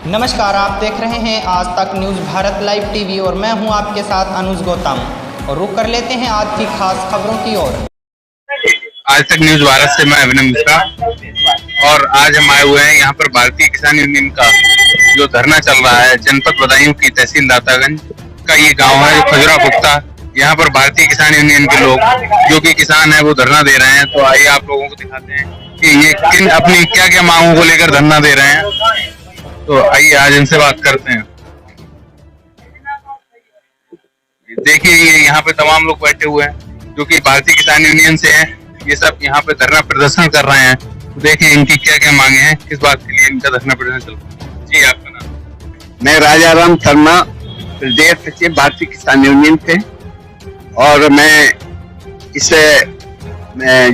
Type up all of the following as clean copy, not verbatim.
नमस्कार, आप देख रहे हैं आज तक न्यूज़ भारत लाइव टीवी और मैं हूं आपके साथ अनुज गौतम। और रुक कर लेते हैं आज की खास खबरों की ओर। आज तक न्यूज़ भारत से मैं अभिनव मिश्रा और आज हम आए हुए हैं यहाँ पर भारतीय किसान यूनियन का जो धरना चल रहा है जनपद बदायूं की तहसील दातागंज का ये गांव है खजुरा पुख्ता। यहाँ पर भारतीय किसान यूनियन के लोग जो कि किसान है वो धरना दे रहे हैं। तो आइए आप लोगों को दिखाते हैं कि ये किन अपनी क्या क्या मांगों को लेकर धरना दे रहे हैं। तो आइए आज इनसे बात करते हैं। देखिए ये यहाँ पे तमाम लोग बैठे हुए हैं जो कि भारतीय किसान यूनियन से हैं। ये सब यहाँ पे धरना प्रदर्शन कर रहे हैं। तो देखिए इनकी क्या क्या मांगे हैं, किस बात के लिए इनका धरना प्रदर्शन चल रहा है। जी आपका नाम? मैं राजाराम शर्मा, प्रदेश सचिव भारतीय किसान यूनियन से। और मैं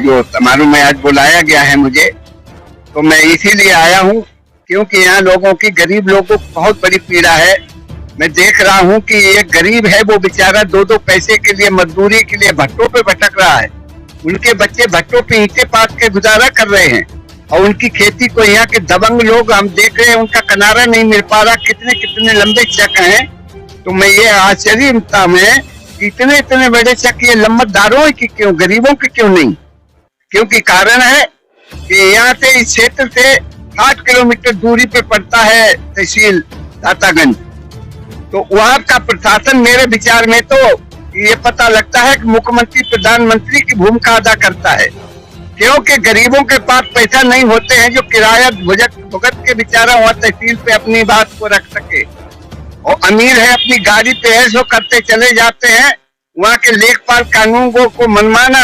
जो समारोह में आज बुलाया गया है मुझे, तो मैं इसीलिए आया हूँ क्योंकि यहाँ लोगों की, गरीब लोगों को बहुत बड़ी पीड़ा है। मैं देख रहा हूँ कि एक गरीब है, वो बेचारा दो पैसे के लिए, मजदूरी के लिए भट्टों पे भटक रहा है। उनके बच्चे भट्टों पे ईंटें पाथ के गुजारा कर रहे हैं और उनकी खेती को यहाँ के दबंग लोग, हम देख रहे हैं, उनका किनारा नहीं मिल पा रहा। कितने कितने लंबे चक हैं। तो मैं ये आश्चर्यता में इतने बड़े चक ये लंबतदारों की क्यों, गरीबों के क्यों नहीं? क्योंकि कारण है कि यहाँ से, इस क्षेत्र से 8 किलोमीटर दूरी पे पड़ता है तहसील दातागंज। तो वहाँ का प्रशासन मेरे विचार में तो ये पता लगता है कि मुख्यमंत्री, प्रधानमंत्री की भूमिका अदा करता है। क्योंकि गरीबों के पास पैसा नहीं होते हैं जो किराया भुगत के बेचारा वहाँ तहसील पे अपनी बात को रख सके। और अमीर है, अपनी गाड़ी पे ऐसो करते चले जाते हैं। वहाँ के लेखपाल कानून को मनमाना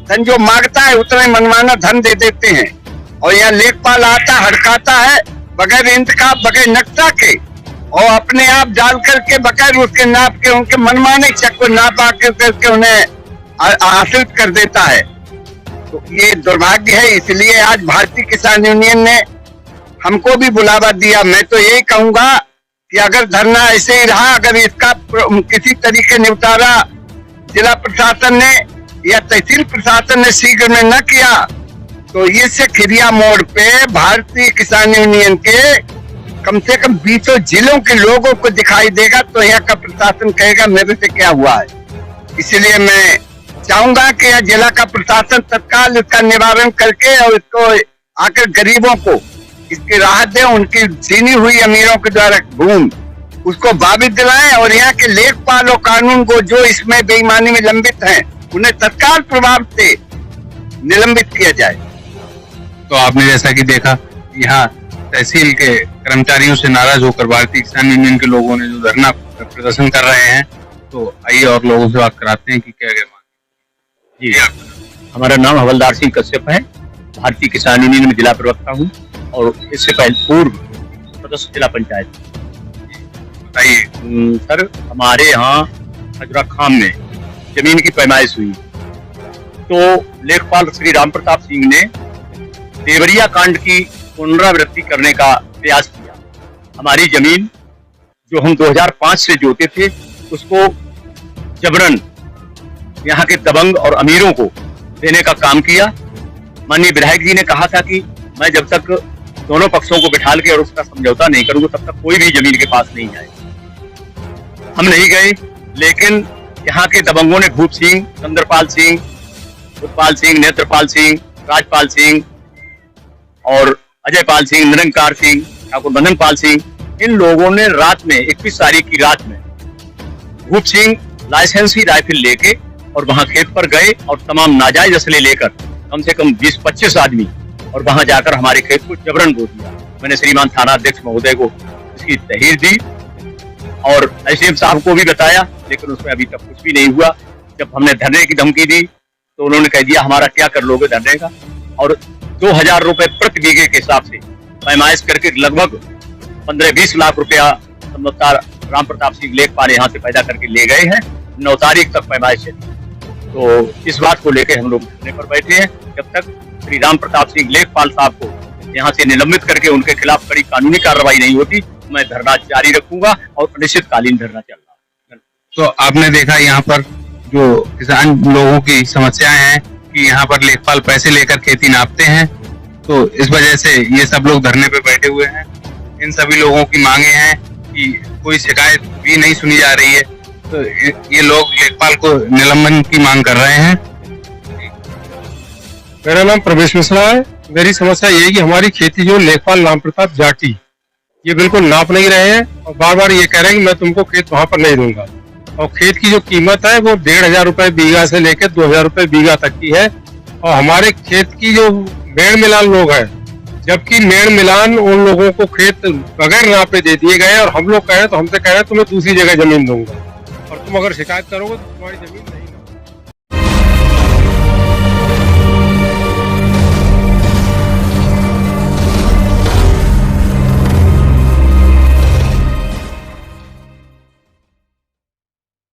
धन जो मांगता है उतना मनमाना धन दे देते हैं। और यहाँ लेखपाल आता, हड़काता है बगैर इंतखाब, बगैर नक्शा के, और अपने आप डाल करके बगैर उसके नाप के, उनके मनमाने चेक को नाप करके उन्हें हासिल कर देता है। तो ये दुर्भाग्य है। इसलिए आज भारतीय किसान यूनियन ने हमको भी बुलावा दिया। मैं तो यही कहूंगा कि अगर धरना ऐसे ही रहा, अगर इसका किसी तरीके निपटारा जिला प्रशासन ने या तहसील प्रशासन ने शीघ्र में न किया, तो इससे खिरिया मोड़ पे भारतीय किसान यूनियन के कम से कम 20 जिलों के लोगों को दिखाई देगा। तो यहाँ का प्रशासन कहेगा मेरे से क्या हुआ है। इसलिए मैं चाहूंगा कि यह जिला का प्रशासन तत्काल इसका निवारण करके और इसको आकर गरीबों को इसकी राहत दे। उनकी छीनी हुई अमीरों के द्वारा भूमि उसको वापस दिलाएं और यहाँ के लेखपाल और कानून को जो इसमें बेईमानी में लंबित हैं, उन्हें तत्काल प्रभाव से निलंबित किया जाए। तो आपने जैसा कि देखा, यहाँ तहसील के कर्मचारियों से नाराज होकर भारतीय किसान यूनियन के लोगों ने जो धरना प्रदर्शन कर रहे हैं। तो आइए और लोगों से बात कराते हैं कि क्या क्या मांग। जी हमारा नाम हवलदार सिंह कश्यप है, भारतीय किसान यूनियन में जिला प्रवक्ता हूँ और इससे पहले पूर्व सदस्य जिला पंचायत। बताइए सर, हमारे यहाँ खजुरा खाम में जमीन की पैमाइश हुई तो लेखपाल श्री राम प्रताप सिंह ने देवरिया कांड की पुनरावृत्ति करने का प्रयास किया। हमारी जमीन जो हम 2005 से जोते थे उसको जबरन यहाँ के दबंग और अमीरों को देने का काम किया। माननीय विधायक जी ने कहा था कि मैं जब तक दोनों पक्षों को बिठा के और उसका समझौता नहीं करूंगा तब तक कोई भी जमीन के पास नहीं जाए। हम नहीं गए, लेकिन यहाँ के दबंगों ने भूप सिंह, चंद्रपाल सिंह, उत्पाल सिंह, नेत्रपाल सिंह, राजपाल सिंह और अजयपाल सिंह, निरंकार सिंह, ठाकुर मदन पाल सिंह, इन लोगों ने रात में 21 तारीख की रात में भूप सिंह लाइसेंसी राइफल लेके और वहां खेत पर गए और तमाम नाजायज असले लेकर कम से कम 20-25 आदमी और वहां जाकर हमारे खेत को जबरन बो दिया। मैंने श्रीमान थाना अध्यक्ष महोदय को इसकी तहरीर दी और एसडीएम साहब को भी बताया, लेकिन उसमें अभी तक कुछ भी नहीं हुआ। जब हमने धरने की धमकी दी तो उन्होंने कह दिया हमारा क्या कर लोगे धरने का, और 2000 रुपए प्रति बीघे के हिसाब से पैमाइश करके लगभग 15-20 लाख रुपया समझदार राम प्रताप सिंह लेखपाल यहाँ से पैदा करके ले गए हैं। 9 तारीख तक पैमाइश चली। तो इस बात को लेकर हम लोग धरने पर बैठे हैं। जब तक श्री राम प्रताप सिंह लेखपाल साहब को यहाँ से निलंबित करके उनके खिलाफ कड़ी कानूनी कार्रवाई नहीं होती, मैं धरना जारी रखूंगा और अनिश्चितकालीन धरना चल रहा है। तो आपने देखा यहाँ पर जो किसान लोगों की समस्याएं हैं कि यहाँ पर लेखपाल पैसे लेकर खेती नापते हैं। तो इस वजह से ये सब लोग धरने पे बैठे हुए हैं। इन सभी लोगों की मांगे हैं कि कोई शिकायत भी नहीं सुनी जा रही है, तो ये लोग लेखपाल को निलंबन की मांग कर रहे हैं। मेरा नाम प्रवेश मिश्रा है। मेरी समस्या ये है कि हमारी खेती जो लेखपाल राम प्रताप जाटी ये बिल्कुल नाप नहीं रहे हैं और बार बार ये कह रहे हैं कि मैं तुमको खेत वहां पर नहीं दूंगा, और खेत की जो कीमत है वो 1,500 रुपए बीघा से लेकर 2,000 रुपए बीघा तक की है। और हमारे खेत की जो मेड़ मिलान लोग हैं, जबकि मेड़ मिलान उन लोगों को खेत बगैर नापे दे दिए गए, और हम लोग कह रहे हैं तो हमसे कह रहे हैं तुम्हें दूसरी जगह जमीन दूंगा, और तुम अगर शिकायत करोगे तो तुम्हारी जमीन नहीं